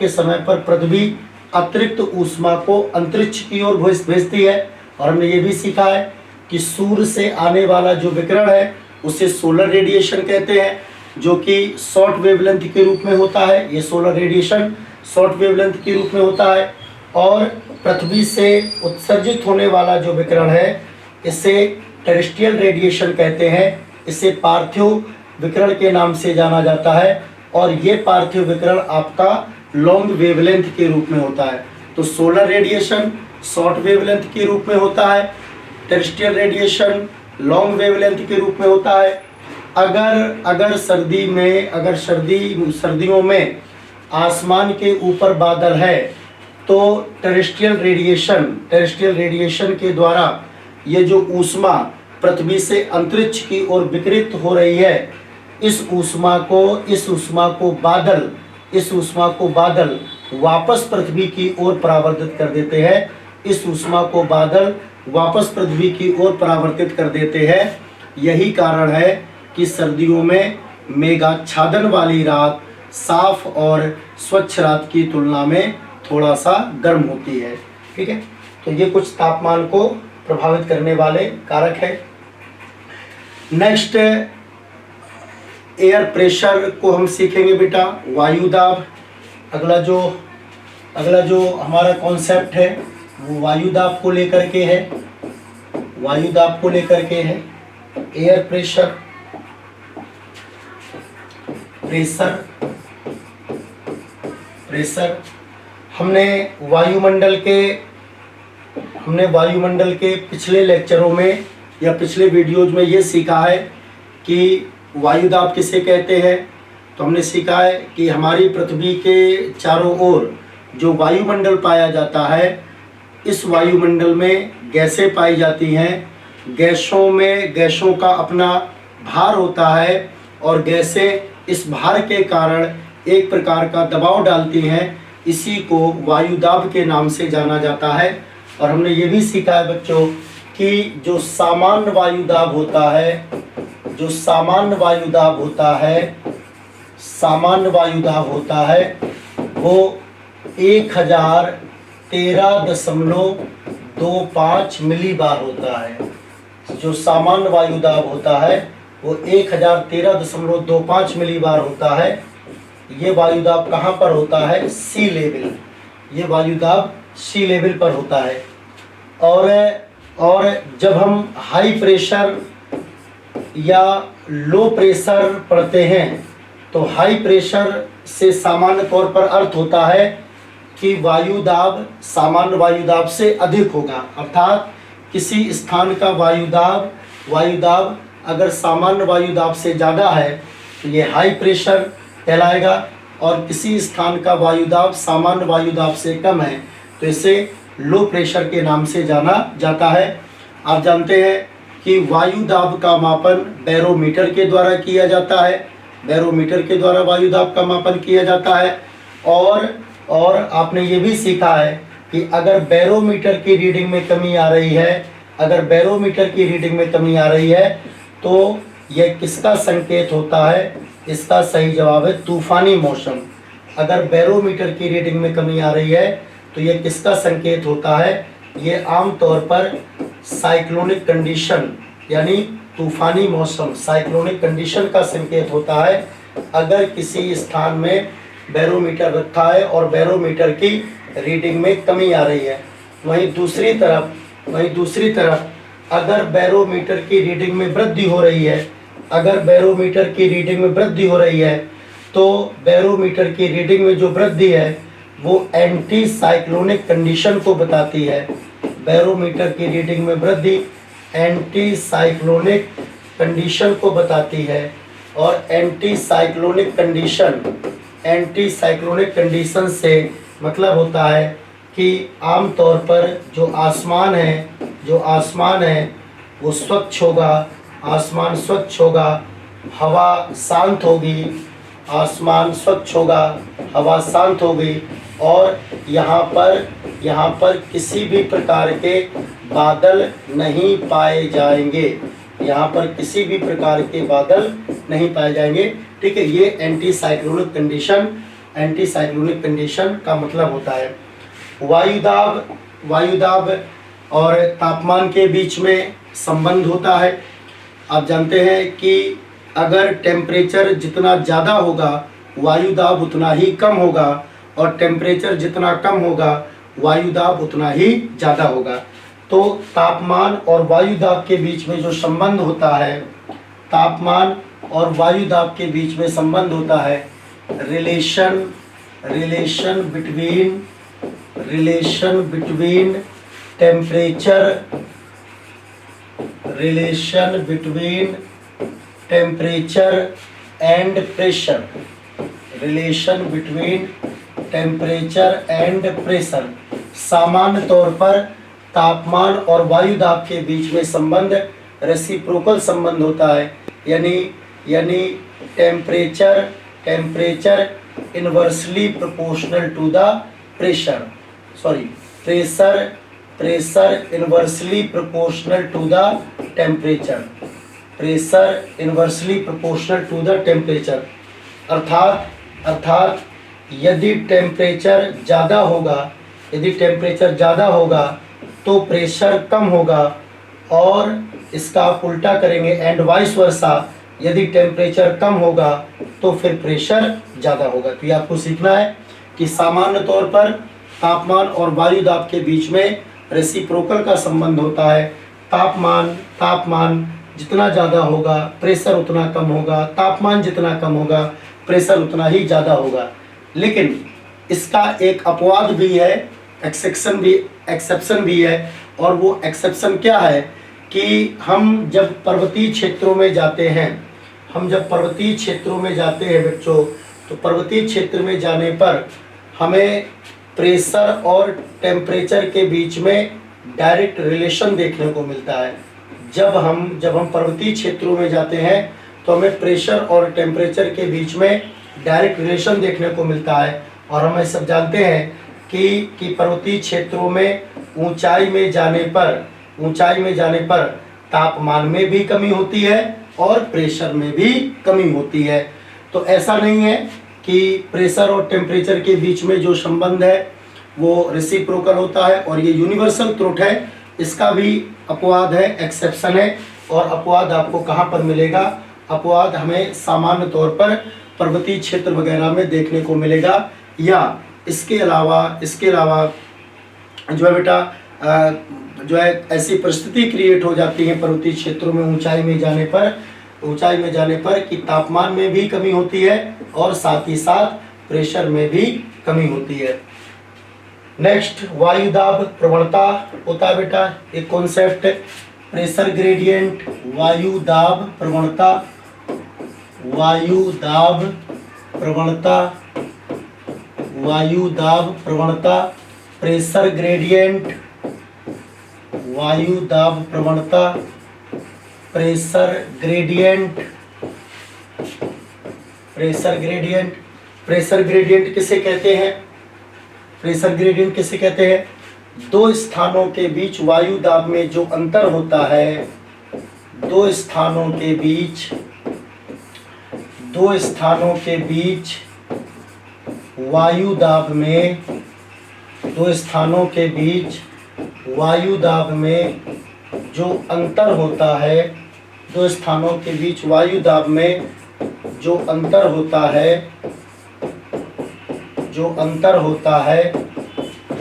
समय पर पृथ्वी अतिरिक्त ऊष्मा को अंतरिक्ष की ओर भेजती है। और हमने ये भी सीखा है कि सूर्य से आने वाला जो विकिरण है उसे सोलर रेडिएशन कहते हैं, जो कि शॉर्ट वेवलेंथ के रूप में होता है। ये सोलर रेडिएशन शॉर्ट वेवलेंथ के रूप में होता है। और पृथ्वी से उत्सर्जित होने वाला जो विकिरण है इसे टेरेस्ट्रियल रेडिएशन कहते हैं। इसे पार्थिव विकिरण के नाम से जाना जाता है, और ये पार्थिव विकिरण आपका लॉन्ग वेवलेंथ के रूप में होता है। तो सोलर रेडिएशन शॉर्ट वेवलेंथ के रूप में होता है, टेरेस्ट्रियल रेडिएशन लॉन्ग वेवलेंथ के रूप में होता है। अगर सर्दियों में आसमान के ऊपर बादल है तो टेरेस्ट्रियल रेडिएशन के द्वारा ये जो ऊष्मा पृथ्वी से अंतरिक्ष की ओर विकिरित हो रही है, इस ऊष्मा को बादल वापस पृथ्वी की ओर परावर्तित कर देते हैं। यही कारण है कि सर्दियों में मेघाच्छादन वाली रात साफ और स्वच्छ रात की तुलना में थोड़ा सा गर्म होती है। ठीक है, तो ये कुछ तापमान को प्रभावित करने वाले कारक है। नेक्स्ट एयर प्रेशर को हम सीखेंगे बेटा, वायुदाब। अगला जो हमारा कॉन्सेप्ट है वो वायुदाब को लेकर के है। एयर प्रेशर हमने वायुमंडल के पिछले लेक्चरों में या पिछले वीडियोज में ये सीखा है कि वायुदाब किसे कहते हैं। तो हमने सीखा है कि हमारी पृथ्वी के चारों ओर जो वायुमंडल पाया जाता है, इस वायुमंडल में गैसें पाई जाती हैं। गैसों का अपना भार होता है और गैसें इस भार के कारण एक प्रकार का दबाव डालती हैं। इसी को वायुदाब के नाम से जाना जाता है। और हमने ये भी सीखा है बच्चों कि जो सामान्य वायुदाब होता है वो 1013.25 मिलीबार होता है। जो सामान्य वायुदाब होता है वो 1013.25 मिलीबार होता है। ये वायुदाब कहाँ पर होता है? सी लेवल। ये वायुदाब सी लेवल पर होता है। और जब हम हाई प्रेशर या लो प्रेशर पढ़ते हैं तो हाई प्रेशर से सामान्य तौर पर अर्थ होता है कि वायुदाब सामान्य वायुदाब से अधिक होगा। अर्थात किसी स्थान का वायुदाब अगर सामान्य वायुदाब से ज़्यादा है तो ये हाई प्रेशर कहलाएगा, और किसी स्थान का वायुदाब सामान्य वायुदाब से कम है तो इसे लो प्रेशर के नाम से जाना जाता है। आप जानते हैं कि वायुदाब का मापन बैरोमीटर के द्वारा किया जाता है। बैरोमीटर के द्वारा वायु दाब का मापन किया जाता है। और आपने ये भी सीखा है कि अगर बैरोमीटर की रीडिंग में कमी आ रही है, अगर बैरोमीटर की रीडिंग में कमी आ रही है तो यह किसका संकेत होता है? इसका सही जवाब है तूफानी मौसम। अगर बैरोमीटर की रीडिंग में कमी आ रही है तो यह किसका संकेत होता है? ये आमतौर पर साइक्लोनिक कंडीशन यानी तूफानी मौसम, साइक्लोनिक कंडीशन का संकेत होता है अगर किसी स्थान में बैरोमीटर रखा है और बैरोमीटर की रीडिंग में कमी आ रही है। वहीं दूसरी तरफ अगर बैरोमीटर की रीडिंग में वृद्धि हो रही है, अगर बैरोमीटर की रीडिंग में वृद्धि हो रही है तो बैरोमीटर की रीडिंग में जो वृद्धि है वो एंटी साइक्लोनिक कंडीशन को बताती है। बैरोमीटर की रीडिंग में वृद्धि एंटी साइक्लोनिक कंडीशन को बताती है। और एंटी साइक्लोनिक कंडीशन से मतलब होता है कि आमतौर पर जो आसमान है वो स्वच्छ होगा, आसमान स्वच्छ होगा, हवा शांत होगी, आसमान स्वच्छ होगा, हवा शांत होगी और यहाँ पर किसी भी प्रकार के बादल नहीं पाए जाएंगे, यहाँ पर किसी भी प्रकार के बादल नहीं पाए जाएंगे। ठीक है, ये एंटी साइक्लोनिक कंडीशन का मतलब होता है। वायु दाब और तापमान के बीच में संबंध होता है। आप जानते हैं कि अगर टेम्परेचर जितना ज़्यादा होगा वायु दाब उतना ही कम होगा और टेम्परेचर जितना कम होगा वायु दाब उतना ही ज़्यादा होगा। तो तापमान और वायु दाब के बीच में जो संबंध होता है, तापमान और वायु दाब के बीच में संबंध होता है relation between temperature and pressure. सामान्य तौर पर तापमान और वायु दाब के बीच में संबंध रेसिप्रोकल संबंध होता है, यानी temperature inversely proportional to the pressure inversely proportional to the temperature. अर्थात यदि टेम्परेचर ज़्यादा होगा तो प्रेशर कम होगा और इसका आप उल्टा करेंगे एंड वाइस वर्सा, यदि टेम्परेचर कम होगा तो फिर प्रेशर ज़्यादा होगा। तो ये आपको सीखना है कि सामान्य तौर पर तापमान और वायु दाब के बीच में रेसिप्रोकल का संबंध होता है। तापमान जितना ज़्यादा होगा प्रेशर उतना कम होगा, तापमान जितना कम होगा प्रेशर उतना ही ज़्यादा होगा। लेकिन इसका एक अपवाद भी है, एक्सेप्शन भी है। और वो एक्सेप्शन क्या है कि हम जब पर्वतीय क्षेत्रों में जाते हैं बच्चों, तो पर्वतीय क्षेत्र में जाने पर हमें प्रेशर और टेम्परेचर के बीच में डायरेक्ट रिलेशन देखने को मिलता है। जब हम पर्वतीय क्षेत्रों में जाते हैं तो हमें प्रेशर और टेम्परेचर के बीच में डायरेक्ट रिलेशन देखने को मिलता है। और हम सब जानते हैं कि पर्वतीय क्षेत्रों में ऊंचाई में जाने पर तापमान में भी कमी होती है और प्रेशर में भी कमी होती है। तो ऐसा नहीं है कि प्रेशर और टेम्परेचर के बीच में जो संबंध है वो रेसिप्रोकल होता है और ये यूनिवर्सल ट्रुथ है। इसका भी अपवाद है, एक्सेप्शन है। और अपवाद आपको कहाँ पर मिलेगा? अपवाद हमें सामान्य तौर पर पर्वतीय क्षेत्र वगैरह में देखने को मिलेगा। या इसके अलावा जो है बेटा जो है ऐसी परिस्थिति क्रिएट हो जाती है पर्वतीय क्षेत्रों में ऊंचाई में जाने पर कि तापमान में भी कमी होती है और साथ ही साथ प्रेशर में भी कमी होती है। नेक्स्ट वायु दाब प्रवणता होता है बेटा एक कॉन्सेप्ट, प्रेशर ग्रेडियंट, वायु दाब प्रवणता, प्रेशर ग्रेडियंट, वायु दाब प्रवणता, pressure gradient pressure gradient. Pressure gradient किसे कहते हैं? प्रेशर ग्रेडियंट किसे कहते हैं? दो स्थानों के बीच वायु दाब में जो अंतर होता है, दो स्थानों के बीच वायु दाब में, दो स्थानों के बीच वायु दाब में जो अंतर होता है, दो स्थानों के बीच वायु दाब में जो अंतर होता है,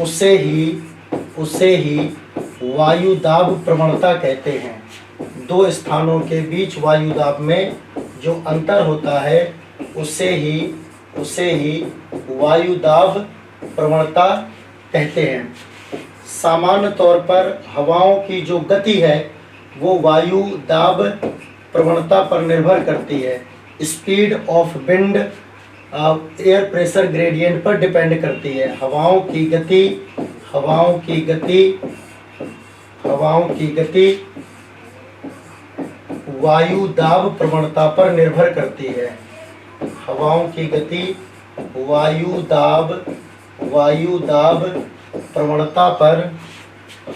उसे ही वायु दाब प्रवणता कहते हैं। दो स्थानों के बीच वायु दाब में जो अंतर होता है, उसे ही वायु दाब प्रवणता कहते हैं। सामान्य तौर पर हवाओं की जो गति है वो वायु दाब प्रवणता पर निर्भर करती है। Speed of wind air pressure gradient पर डिपेंड करती है। हवाओं की गति वायु दाब प्रवणता पर निर्भर करती है। हवाओं की गति वायु दाब प्रवणता पर,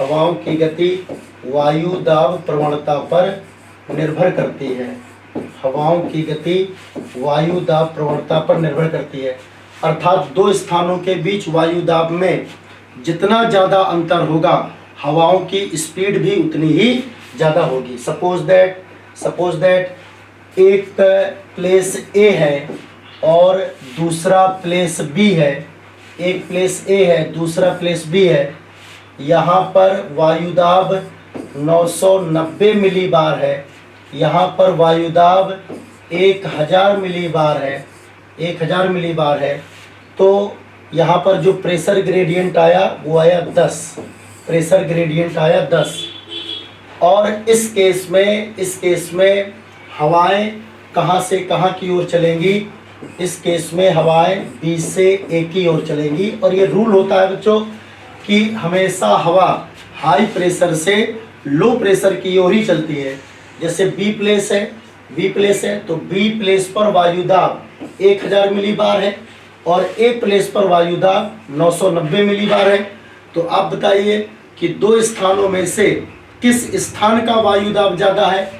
हवाओं की गति वायु दाब प्रवणता पर निर्भर करती है। हवाओं की गति वायु दाब प्रवणता पर निर्भर करती है। अर्थात दो स्थानों के बीच वायु दाब में जितना ज़्यादा अंतर होगा, हवाओं की स्पीड भी उतनी ही ज़्यादा होगी। सपोज दैट एक प्लेस ए है और दूसरा प्लेस बी है। एक प्लेस ए है, दूसरा प्लेस बी है। यहाँ पर वायुदाब 990 मिलीबार है, यहाँ पर वायुदाब 1000 मिलीबार है। तो यहाँ पर जो प्रेशर ग्रेडियंट आया वो आया 10, प्रेशर ग्रेडियंट आया 10। और इस केस में हवाएं कहाँ से कहाँ की ओर चलेंगी? इस केस में हवाएं बी से ए की ओर चलेंगी। और ये रूल होता है बच्चों कि हमेशा हवा हाई प्रेशर से लो प्रेशर की ओर ही चलती है। जैसे बी प्लेस है तो बी प्लेस पर वायुदाब 1000 मिलीबार है और ए प्लेस पर वायुदाब 990 मिलीबार है। तो आप बताइए कि दो स्थानों में से किस स्थान का वायुदाब ज़्यादा है?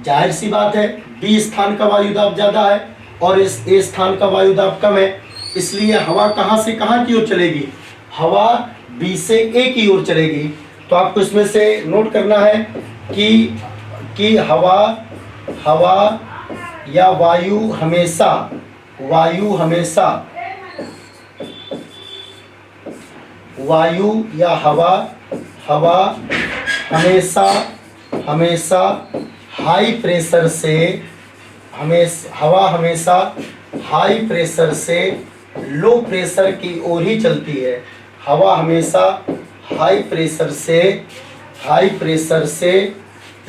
जाहिर सी बात है बी स्थान का वायुदाब ज़्यादा है और इस ए स्थान का वायुदाब कम है। इसलिए हवा कहाँ से कहाँ की ओर चलेगी? हवा बी से ए की ओर चलेगी। तो आपको इसमें से नोट करना है कि हवा या वायु हमेशा हाई प्रेशर से लो प्रेशर की ओर ही चलती है। हवा हमेशा हाई प्रेशर से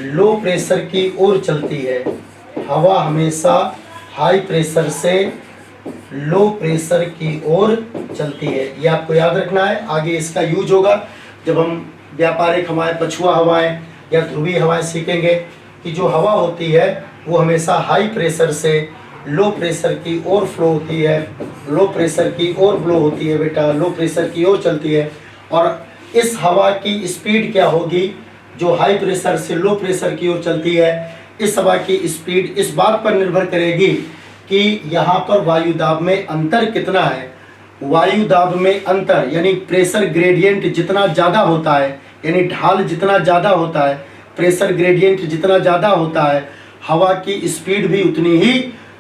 लो प्रेशर की ओर चलती है। हवा हमेशा हाई प्रेशर से लो प्रेशर की ओर चलती है। ये आपको याद रखना है। आगे इसका यूज होगा जब हम व्यापारिक हवाएं, पछुआ हवाएं या ध्रुवीय हवाएं सीखेंगे कि जो हवा होती है वो हमेशा हाई प्रेशर से लो प्रेशर की ओर फ्लो होती है, लो प्रेशर की ओर ब्लो होती है बेटा, लो प्रेशर की ओर चलती है। और इस हवा की स्पीड क्या होगी जो हाई प्रेशर से लो प्रेशर की ओर चलती है? इस हवा की स्पीड इस बात पर निर्भर करेगी कि यहाँ पर वायुदाब में अंतर कितना है। वायुदाब में अंतर यानी प्रेशर ग्रेडियंट जितना ज़्यादा होता है, यानी ढाल जितना ज़्यादा होता है, प्रेशर ग्रेडियंट जितना ज़्यादा होता है, हवा की स्पीड भी उतनी ही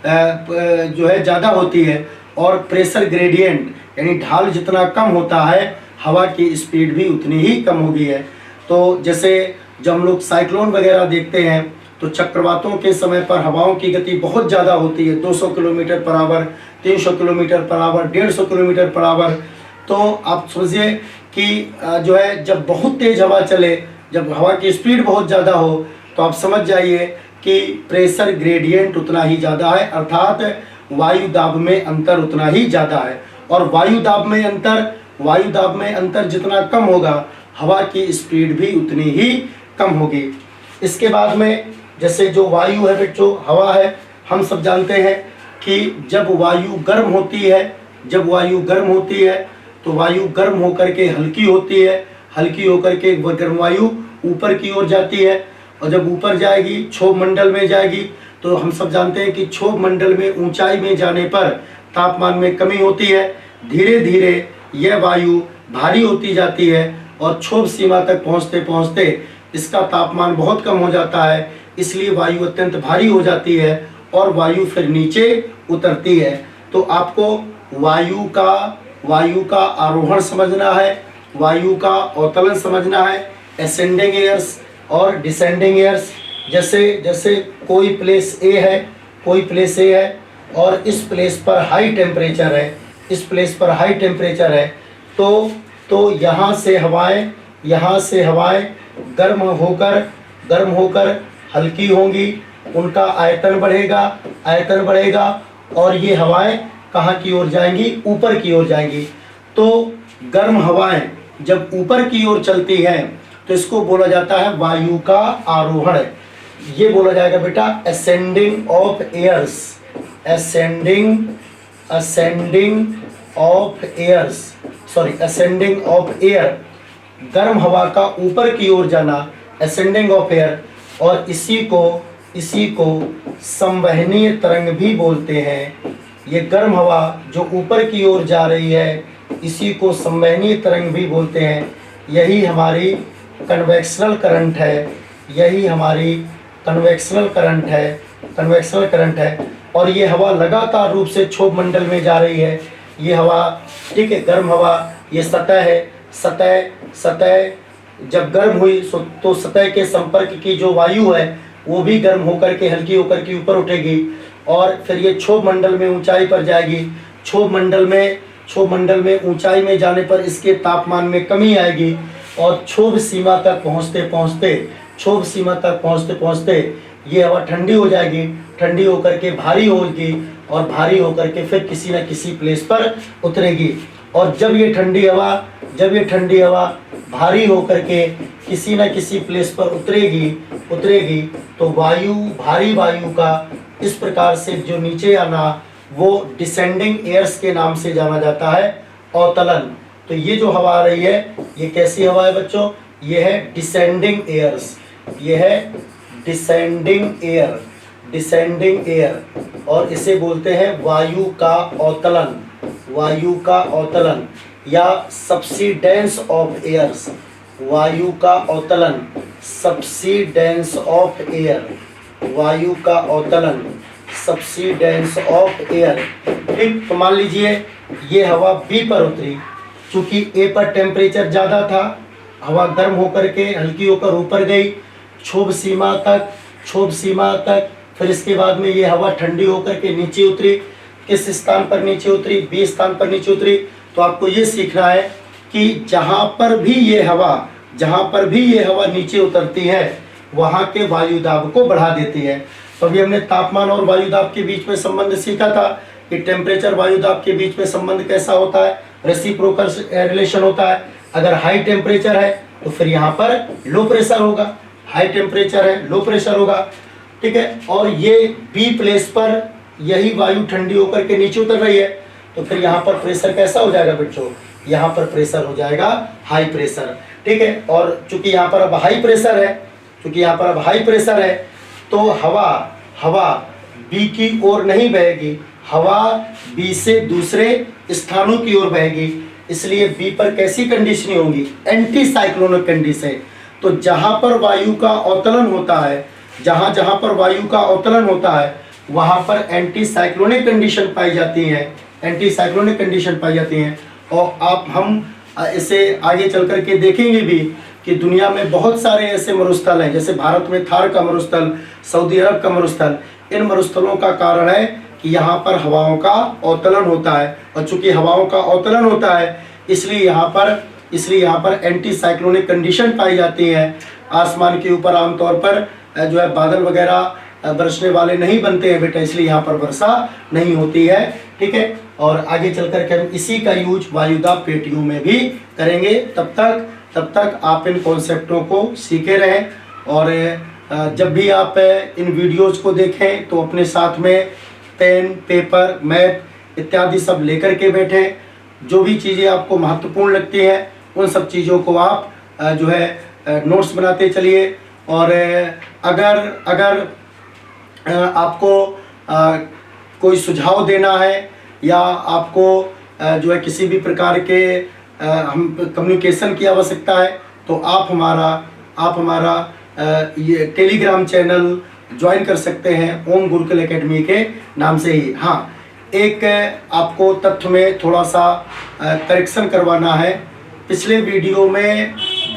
जो है ज़्यादा होती है। और प्रेशर ग्रेडियंट यानी ढाल जितना कम होता है, हवा की स्पीड भी उतनी ही कम होगी है। तो जैसे जब हम लोग साइक्लोन वगैरह देखते हैं तो चक्रवातों के समय पर हवाओं की गति बहुत ज़्यादा होती है, 200 kilometre per hour, 300 kilometre per hour, 150 kilometre per hour. तो आप समझिए कि जो है जब बहुत तेज़ हवा चले, जब हवा की स्पीड बहुत ज़्यादा हो, तो आप समझ जाइए कि प्रेशर ग्रेडियंट उतना ही ज़्यादा है, अर्थात वायु दाब में अंतर उतना ही ज़्यादा है। और वायु दाब में अंतर जितना कम होगा, हवा की स्पीड भी उतनी ही कम होगी। इसके बाद में जैसे जो वायु है बच्चों, हवा है, हम सब जानते हैं कि जब वायु गर्म होती है, जब वायु गर्म होती है तो वायु गर्म होकर के हल्की होती है, हल्की होकर के गर्म वायु ऊपर की ओर जाती है, और जब ऊपर जाएगी क्षोभ मंडल में जाएगी तो हम सब जानते हैं कि क्षोभ मंडल में ऊंचाई में जाने पर तापमान में कमी होती है। धीरे धीरे यह वायु भारी होती जाती है और क्षोभ सीमा तक पहुंचते पहुंचते इसका तापमान बहुत कम हो जाता है, इसलिए वायु अत्यंत भारी हो जाती है और वायु फिर नीचे उतरती है। तो आपको वायु का आरोहण समझना है, वायु का अवतलन समझना है, असेंडिंग एयर्स और डिसेंडिंग एयर्स। जैसे कोई प्लेस ए है, कोई प्लेस ए है और इस प्लेस पर हाई टेम्परेचर है, इस प्लेस पर हाई टेम्परेचर है, तो यहाँ से हवाएं गर्म होकर हल्की होंगी, उनका आयतन बढ़ेगा और ये हवाएं कहाँ की ओर जाएंगी, ऊपर की ओर जाएंगी। तो गर्म हवाएं जब ऊपर की ओर चलती हैं तो इसको बोला जाता है वायु का आरोहण। ये बोला जाएगा बेटा ascending of airs, ascending of air, गर्म हवा का ऊपर की ओर जाना, असेंडिंग ऑफ एयर। और इसी को संवहनीय तरंग भी बोलते हैं। ये गर्म हवा जो ऊपर की ओर जा रही है इसी को संवहनीय तरंग भी बोलते हैं। यही हमारी कन्वेक्शनल करंट है, यही हमारी कन्वेक्शनल करंट है। और ये हवा लगातार रूप से क्षोभ मंडल में जा रही है। ये हवा, ठीक है, गर्म हवा, ये सतह है, सतह जब गर्म हुई तो सतह के संपर्क की जो वायु है वो भी गर्म होकर के हल्की होकर के ऊपर उठेगी और फिर ये क्षोभ मंडल में ऊंचाई पर जाएगी। क्षोभ मंडल में ऊंचाई में जाने पर इसके तापमान में कमी आएगी और क्षोभ सीमा तक पहुंचते ये हवा ठंडी हो जाएगी, ठंडी होकर के भारी होगी और भारी होकर के फिर किसी न किसी प्लेस पर उतरेगी। और जब ये ठंडी हवा भारी होकर के किसी न किसी प्लेस पर उतरेगी तो भारी वायु का इस प्रकार से जो नीचे आना वो डिसेंडिंग एयर्स के नाम से जाना जाता है, अवतलन। तो ये जो हवा आ रही है ये कैसी हवा है बच्चों? ये है डिसेंडिंग एयर्स, ये है डिसेंडिंग एयर और इसे बोलते हैं वायु का अवतलन या सब्सिडेंस ऑफ एयर्स। वायु का अवतलन, सब्सिडेंस ऑफ एयर, वायु का अवतलन, सब्सिडेंस ऑफ एयर। ठीक, तो मान लीजिए ये हवा बी पर उतरी, चूंकि ए पर टेम्परेचर ज़्यादा था, हवा गर्म होकर के हल्की होकर ऊपर गई क्षोभ सीमा तक, फिर इसके बाद में ये हवा ठंडी होकर के नीचे उतरी। किस स्थान पर नीचे उतरी? बी स्थान पर नीचे उतरी। तो आपको ये सीखना है कि जहाँ पर भी ये हवा नीचे उतरती है वहाँ के वायुदाब को बढ़ा देती है। तो अभी हमने तापमान और वायुदाब के बीच में संबंध सीखा था कि टेम्परेचर वायुदाब के बीच में संबंध कैसा होता है, रेसिप्रोकल रिलेशन होता है। अगर हाई टेम्परेचर है तो फिर यहाँ पर लो प्रेशर होगा, हाई टेम्परेचर है लो प्रेशर होगा, ठीक है। और ये बी प्लेस पर यही वायु ठंडी होकर के नीचे उतर रही है तो फिर यहाँ पर प्रेशर कैसा हो जाएगा बच्चों? यहाँ पर प्रेशर हो जाएगा हाई प्रेशर, ठीक है। और चूंकि यहाँ पर अब हाई प्रेशर है तो हवा बी की ओर नहीं बहेगी, हवा बी से दूसरे स्थानों की ओर बहेगी। इसलिए बी पर कैसी कंडीशन होगी? Anti cyclonic condition. तो जहाँ पर वायु का अवतलन होता है, जहाँ पर वायु का अवतलन होता है वहाँ पर एंटी साइक्लोनिक कंडीशन पाई जाती हैं। और हम इसे आगे चल कर के देखेंगे भी कि दुनिया में बहुत सारे ऐसे मरुस्थल हैं, जैसे भारत में थार का मरुस्थल, सऊदी अरब का मरुस्थल। इन मरुस्थलों का कारण है कि यहाँ पर हवाओं का अवतलन होता है और चूंकि हवाओं का अवतलन होता है इसलिए यहाँ पर एंटी साइक्लोनिक कंडीशन पाई जाती है। आसमान के ऊपर आमतौर पर जो है बादल वगैरह बरसने वाले नहीं बनते हैं बेटा, इसलिए यहाँ पर वर्षा नहीं होती है, ठीक है। और आगे चल कर के हम इसी का यूज वायुदाब पेटियों में भी करेंगे। तब तक आप इन कॉन्सेप्टों को सीखे रहें और जब भी आप इन वीडियोज़ को देखें तो अपने साथ में पेन, पेपर, मैप इत्यादि सब लेकर के बैठें। जो भी चीज़ें आपको महत्वपूर्ण लगती हैं उन सब चीज़ों को आप जो है नोट्स बनाते चलिए। और अगर आपको कोई सुझाव देना है या आपको जो है किसी भी प्रकार के हम कम्युनिकेशन की आवश्यकता है तो आप हमारा ये टेलीग्राम चैनल ज्वाइन कर सकते हैं ओम गुरुकुल एकेडमी के नाम से ही। हाँ, एक आपको तथ्य में थोड़ा सा करेक्शन करवाना है। पिछले वीडियो में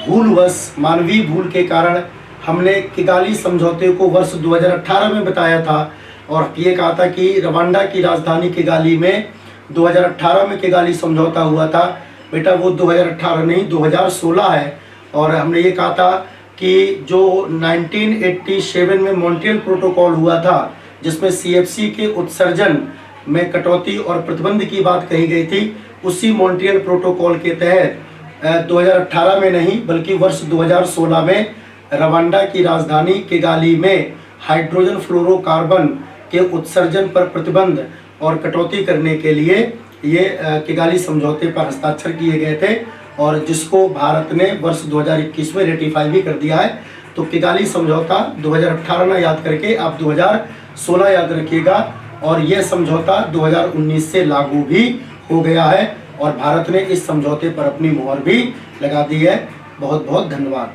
भूलवश, मानवीय भूल के कारण हमने किगाली समझौते को वर्ष 2018 में बताया था और ये कहा था कि रवांडा की राजधानी किगाली में 2018 में किगाली समझौता हुआ था। बेटा वो 2018 नहीं 2016 है। और हमने ये कहा था कि जो 1987 में मॉन्ट्रियल प्रोटोकॉल हुआ था जिसमें CFC के उत्सर्जन में कटौती और प्रतिबंध की बात कही गई थी, उसी मॉन्ट्रियल प्रोटोकॉल के तहत 2018 में नहीं बल्कि वर्ष 2016 में रवांडा की राजधानी किगाली में हाइड्रोजन फ्लोरोकार्बन के उत्सर्जन पर प्रतिबंध और कटौती करने के लिए ये किगाली समझौते पर हस्ताक्षर किए गए थे और जिसको भारत ने वर्ष 2021 में रेटिफाई भी कर दिया है। तो किगाली समझौता 2018 ना याद करके आप 2016 याद रखिएगा। और यह समझौता 2019 से लागू भी हो गया है और भारत ने इस समझौते पर अपनी मुहर भी लगा दी है। बहुत बहुत धन्यवाद।